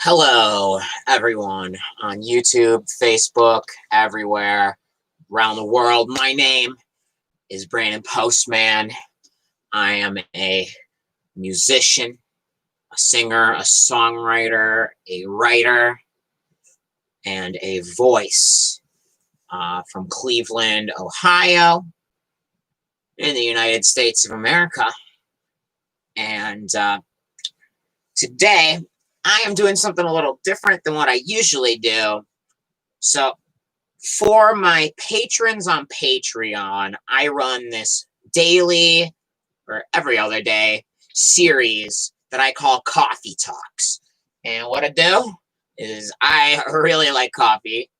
Hello, everyone on YouTube, Facebook, everywhere around the world. My name is Brandon Postman. I am a musician, a singer, a songwriter, a writer, and a voice from Cleveland, Ohio, in the United States of America. And today, I am doing something a little different than what I usually do. So, for my patrons on Patreon, I run this daily or every other day series that I call Coffee Talks. And what I do is I really like coffee.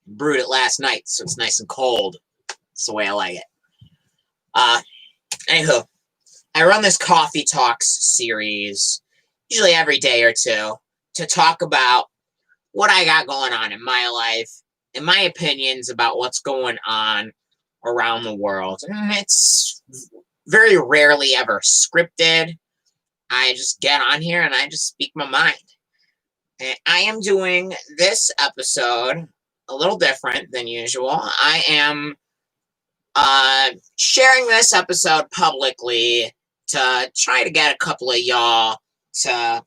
Brewed it last night, so it's nice and cold. That's the way I like it. Anywho, I run this Coffee Talks series, usually every day or two, to talk about what I got going on in my life and my opinions about what's going on around the world. And it's very rarely ever scripted. I just get on here and I just speak my mind. And I am doing this episode a little different than usual. I am sharing this episode publicly to try to get a couple of y'all to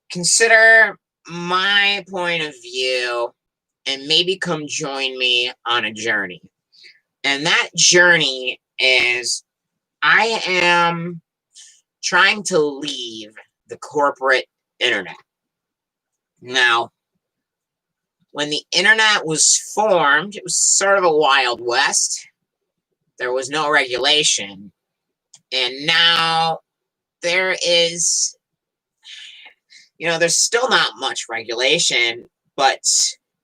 consider my point of view and maybe come join me on a journey. And that journey is I am trying to leave the corporate internet. Now, when the internet was formed, it was sort of a Wild West. There was no regulation. And now there is, there's still not much regulation, but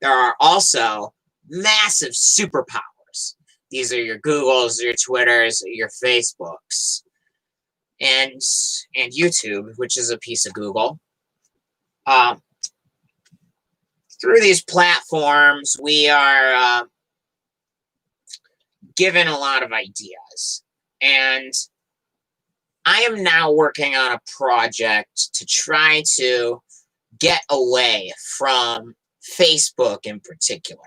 there are also massive superpowers. These are your Googles, your Twitters, your Facebooks, and YouTube, which is a piece of Google. Through these platforms, we are given a lot of ideas. And I am now working on a project to try to get away from Facebook in particular.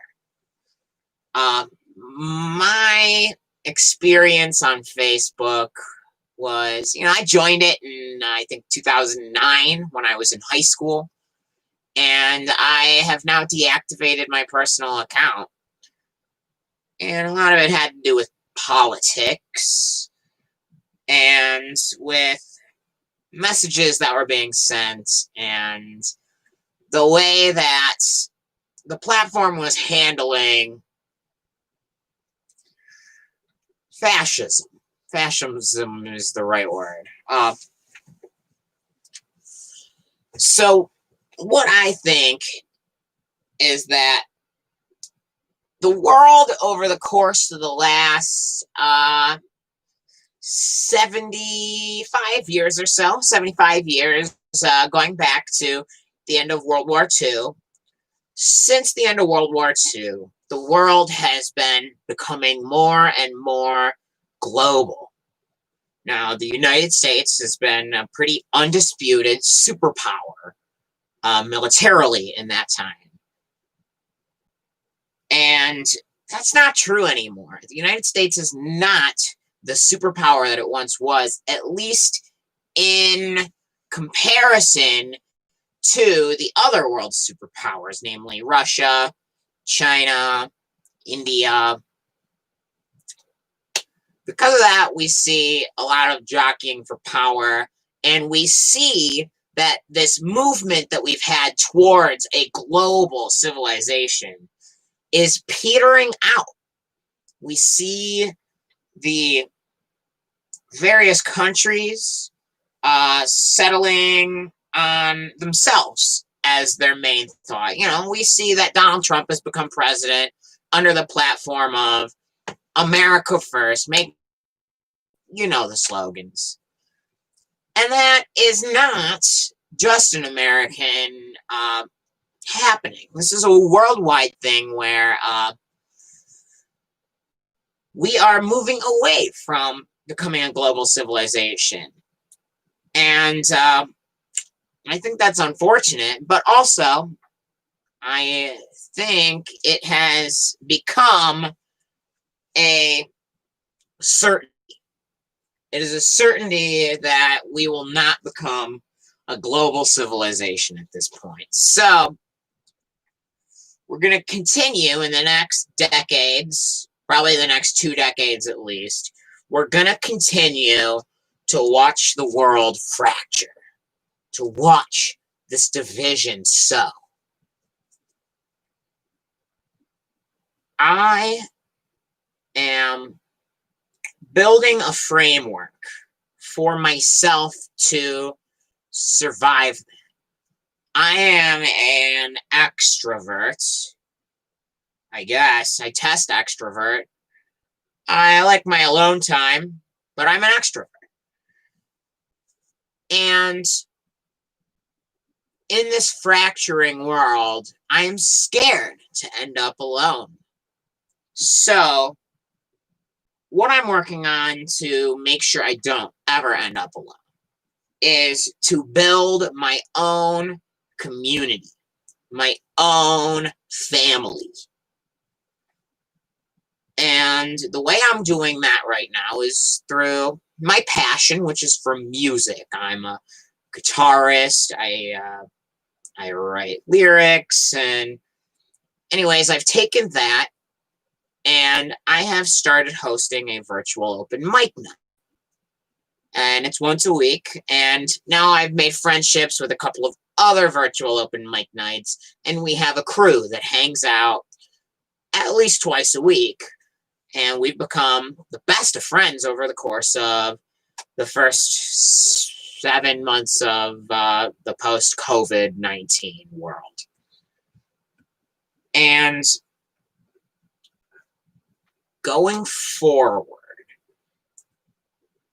My experience on Facebook was, I joined it in, I think, 2009 when I was in high school. And I have now deactivated my personal account. And a lot of it had to do with politics and with messages that were being sent and the way that the platform was handling fascism. Fascism is the right word. So what I think is that the world over the course of the last 75 years or so, 75 years, going back to the end of World War II. Since the end of World War II, the world has been becoming more and more global. Now, the United States has been a pretty undisputed superpower militarily in that time. And that's not true anymore. The United States is not the superpower that it once was, at least in comparison to the other world superpowers, namely Russia, China, India. Because of that, we see a lot of jockeying for power, and we see that this movement that we've had towards a global civilization is petering out. We see the various countries settling on themselves as their main thought. We see that Donald Trump has become president under the platform of America first. Make the slogans. And that is not just an American happening. This is a worldwide thing where we are moving away from becoming a global civilization. And I think that's unfortunate, but also I think it has become a certain. It is a certainty that we will not become a global civilization at this point. So we're going to continue in the next decades, probably the next 2 decades at least. We're going to continue to watch the world fracture, to watch this division sow. I am building a framework for myself to survive. I am an extrovert, I guess. I test extrovert. I like my alone time, but I'm an extrovert. And in this fracturing world, I am scared to end up alone. So, what I'm working on to make sure I don't ever end up alone is to build my own community, my own family. And the way I'm doing that right now is through my passion, which is for music. I'm a guitarist. I write lyrics, and anyways, I've taken that and I have started hosting a virtual open mic night. And it's once a week, and now I've made friendships with a couple of other virtual open mic nights, and we have a crew that hangs out at least twice a week, and we've become the best of friends over the course of the first 7 months of the post-COVID-19 world. And going forward,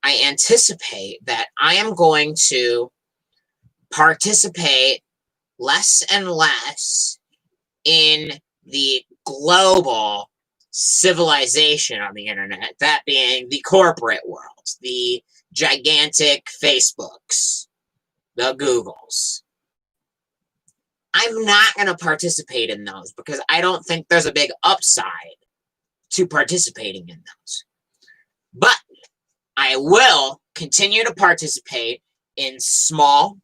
I anticipate that I am going to participate less and less in the global civilization on the internet, that being the corporate world, the gigantic Facebooks, the Googles. I'm not going to participate in those because I don't think there's a big upside to participating in those. But I will continue to participate in small,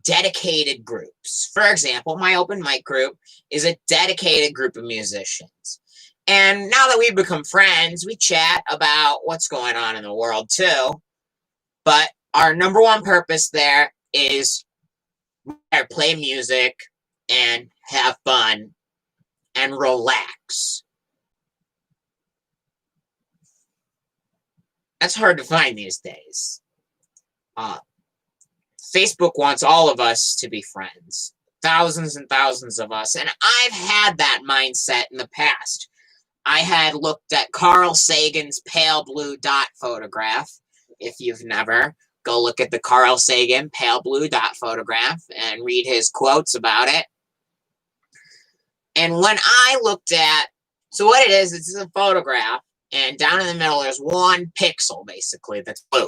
dedicated groups. For example, my open mic group is a dedicated group of musicians. And now that we've become friends, we chat about what's going on in the world too. But our number one purpose there is to play music and have fun and relax. That's hard to find these days. Facebook wants all of us to be friends. Thousands and thousands of us. And I've had that mindset in the past. I had looked at Carl Sagan's pale blue dot photograph. If you've never, go look at the Carl Sagan pale blue dot photograph and read his quotes about it. And when I looked at, so what it is, it's a photograph, and down in the middle there's one pixel, basically, that's blue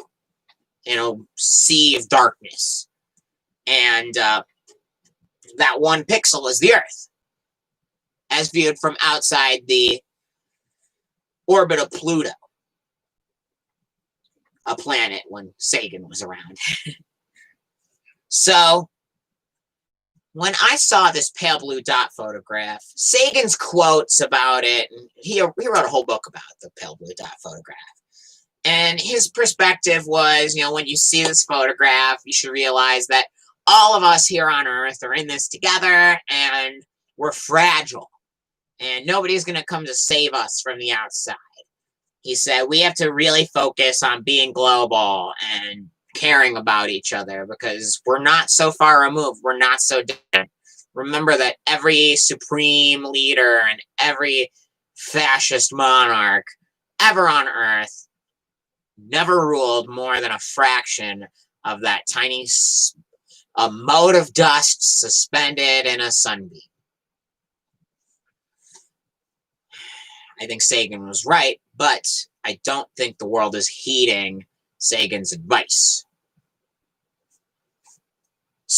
in a sea of darkness. And that one pixel is the Earth, as viewed from outside the orbit of Pluto, a planet when Sagan was around. So, when I saw this pale blue dot photograph, Sagan's quotes about it, and he wrote a whole book about the pale blue dot photograph. And his perspective was, when you see this photograph, you should realize that all of us here on Earth are in this together, and we're fragile. And nobody's going to come to save us from the outside. He said we have to really focus on being global and caring about each other because we're not so far removed. We're not so different. Remember that every supreme leader and every fascist monarch ever on Earth never ruled more than a fraction of that tiny mote of dust suspended in a sunbeam. I think Sagan was right, but I don't think the world is heeding Sagan's advice.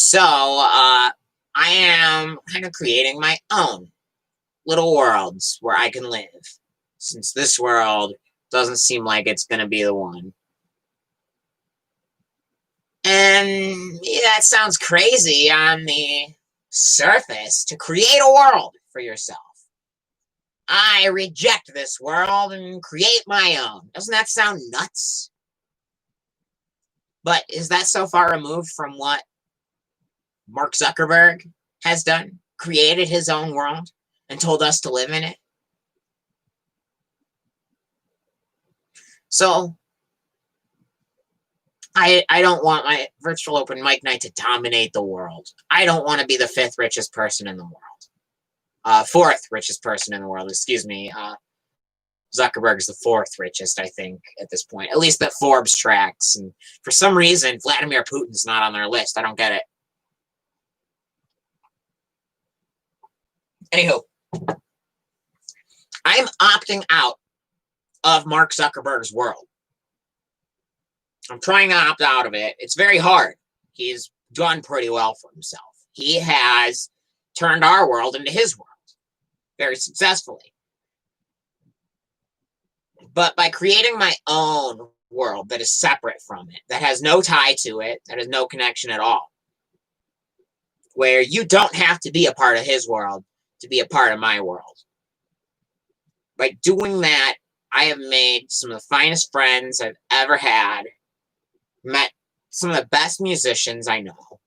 So, I am kind of creating my own little worlds where I can live, since this world doesn't seem like it's going to be the one. And yeah, that sounds crazy on the surface to create a world for yourself. I reject this world and create my own. Doesn't that sound nuts? But is that so far removed from what Mark Zuckerberg has done? Created his own world and told us to live in it? So, I don't want my virtual open mic night to dominate the world. I don't want to be the fifth richest person in the world. Fourth richest person in the world, excuse me. Zuckerberg is the fourth richest, I think, at this point. At least that Forbes tracks. And for some reason, Vladimir Putin's not on their list. I don't get it. Anywho, I'm opting out of Mark Zuckerberg's world. I'm trying to opt out of it. It's very hard. He's done pretty well for himself. He has turned our world into his world very successfully. But by creating my own world that is separate from it, that has no tie to it, that has no connection at all, where you don't have to be a part of his world to be a part of my world. By doing that, I have made some of the finest friends I've ever had, met some of the best musicians I know,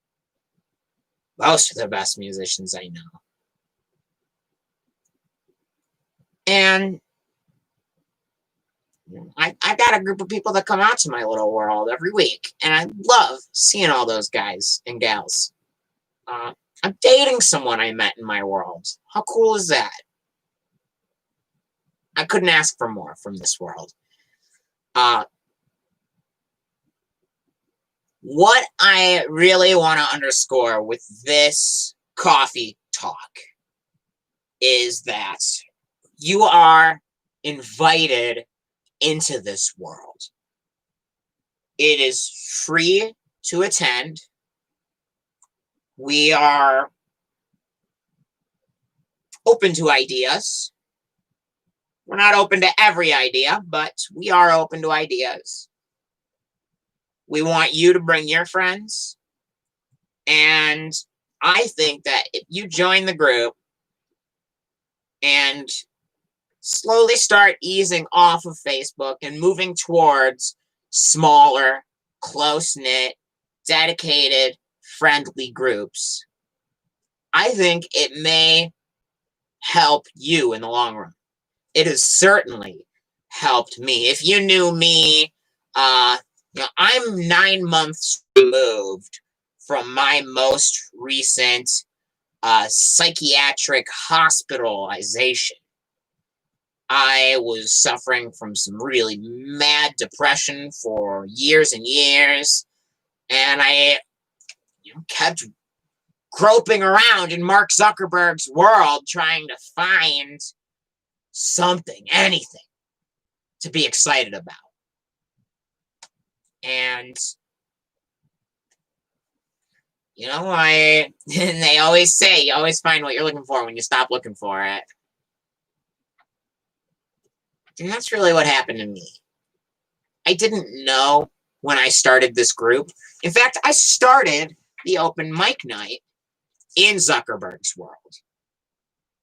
most of the best musicians I know. And I've got a group of people that come out to my little world every week, and I love seeing all those guys and gals. I'm dating someone I met in my world. How cool is that? I couldn't ask for more from this world. What I really want to underscore with this coffee talk is that you are invited into this world. It is free to attend. We are open to ideas. We're not open to every idea, but we are open to ideas. We want you to bring your friends. And I think that if you join the group and slowly start easing off of Facebook and moving towards smaller, close-knit, dedicated, friendly groups, I think it may help you in the long run. It has certainly helped me. If you knew me, I'm 9 months removed from my most recent psychiatric hospitalization. I was suffering from some really mad depression for years and years, and I kept groping around in Mark Zuckerberg's world trying to find something, anything, to be excited about. And, they always say you always find what you're looking for when you stop looking for it. And that's really what happened to me. I didn't know when I started this group. In fact, I started the open mic night in Zuckerberg's world.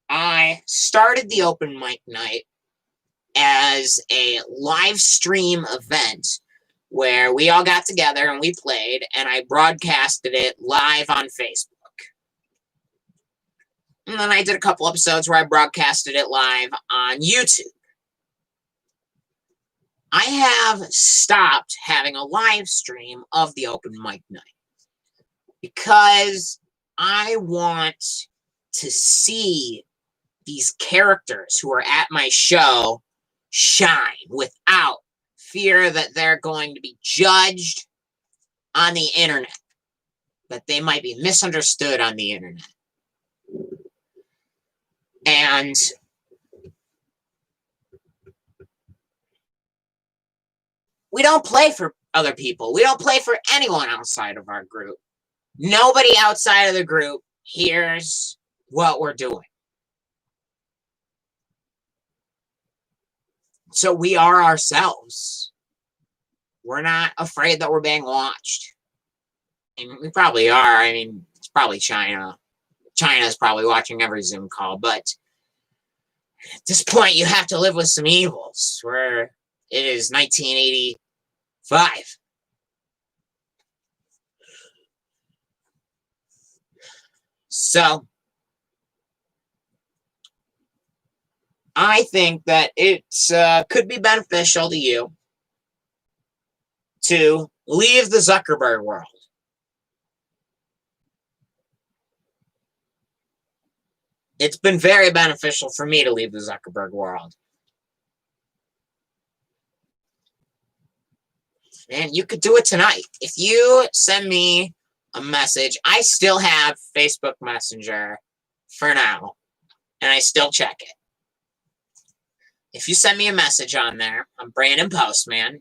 I started the open mic night as a live stream event where we all got together and we played, and I broadcasted it live on Facebook. And then I did a couple episodes where I broadcasted it live on YouTube. I have stopped having a live stream of the open mic night because I want to see these characters who are at my show shine without fear that they're going to be judged on the internet, that they might be misunderstood on the internet. And we don't play for other people. We don't play for anyone outside of our group. Nobody outside of the group hears what we're doing. So we are ourselves. We're not afraid that we're being watched. And we probably are. I mean, it's probably China. China's probably watching every Zoom call, but at this point, you have to live with some evils. Where it is 1985. So I think that it could be beneficial to you to leave the Zuckerberg world. It's been very beneficial for me to leave the Zuckerberg world. And you could do it tonight. If you send me a message, I still have Facebook Messenger for now, and I still check it. If you send me a message on there, I'm Brandon Postman,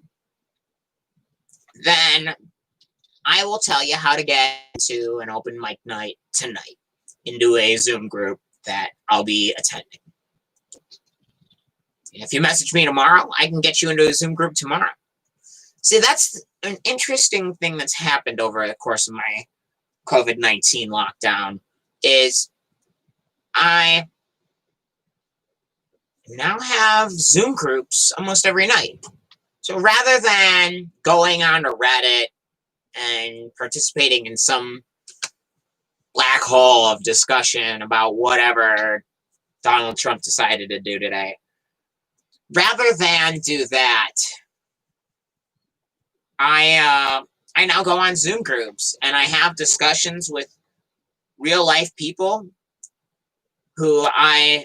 then I will tell you how to get to an open mic night tonight into a Zoom group that I'll be attending. If you message me tomorrow, I can get you into a Zoom group tomorrow. See, that's an interesting thing that's happened over the course of my COVID-19 lockdown is I now have Zoom groups almost every night. So rather than going on to Reddit and participating in some black hole of discussion about whatever Donald Trump decided to do today, rather than do that, I now go on Zoom groups and I have discussions with real life people who I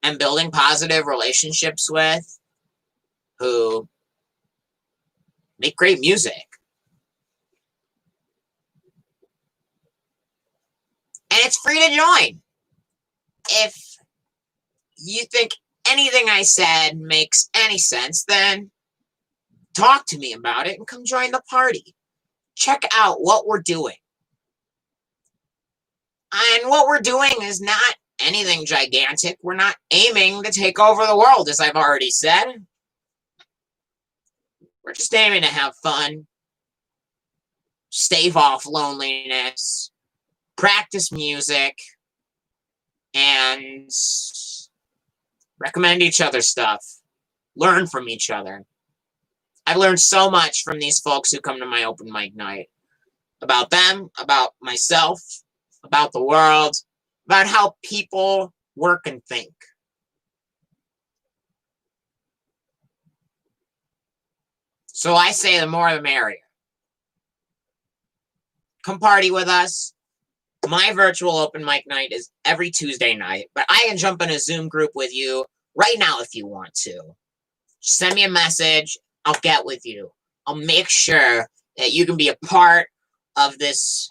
am building positive relationships with, who make great music. And it's free to join. If you think anything I said makes any sense, then talk to me about it and come join the party. Check out what we're doing. And what we're doing is not anything gigantic. We're not aiming to take over the world, as I've already said. We're just aiming to have fun, stave off loneliness, practice music, and recommend each other stuff. Learn from each other. I've learned so much from these folks who come to my open mic night. About them, about myself, about the world, about how people work and think. So I say the more the merrier. Come party with us. My virtual open mic night is every Tuesday night, but I can jump in a Zoom group with you right now if you want to. Just send me a message. I'll get with you. I'll make sure that you can be a part of this.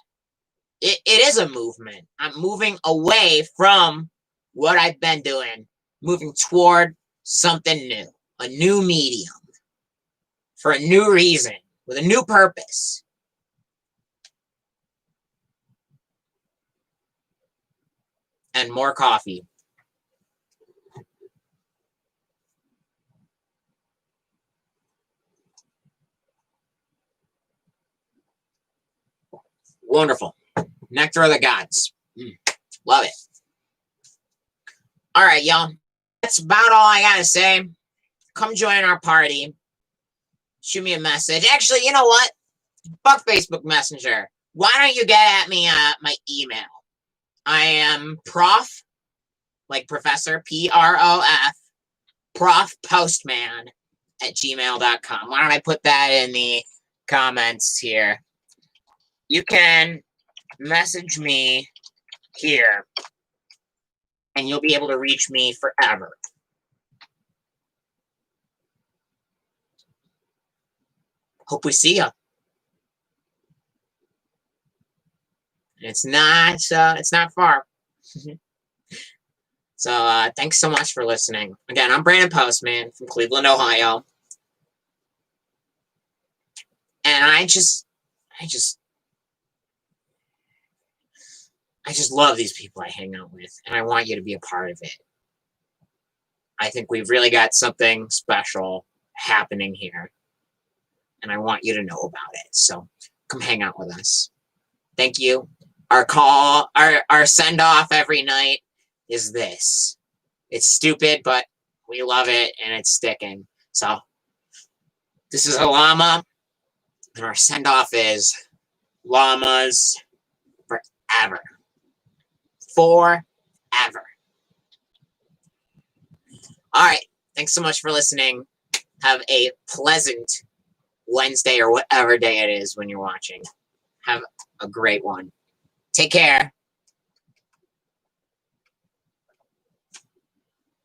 It is a movement. I'm moving away from what I've been doing, moving toward something new, a new medium, for a new reason, with a new purpose. And more coffee. Wonderful. Nectar of the gods. Love it. All right, y'all. That's about all I got to say. Come join our party. Shoot me a message. Actually, you know what? Fuck Facebook Messenger. Why don't you get at me at my email? I am prof, like professor, Prof, prof postman at gmail.com. Why don't I put that in the comments here? You can message me here, and you'll be able to reach me forever. Hope we see you. It's not far. So thanks so much for listening. Again, I'm Brandon Postman from Cleveland, Ohio. And I just I just love these people I hang out with, and I want you to be a part of it. I think we've really got something special happening here, and I want you to know about it. So come hang out with us. Thank you. Our send off every night is this. It's stupid, but we love it, and it's sticking. So this is a llama, and our send off is llamas forever. Forever. All right. Thanks so much for listening. Have a pleasant Wednesday or whatever day it is when you're watching. Have a great one. Take care.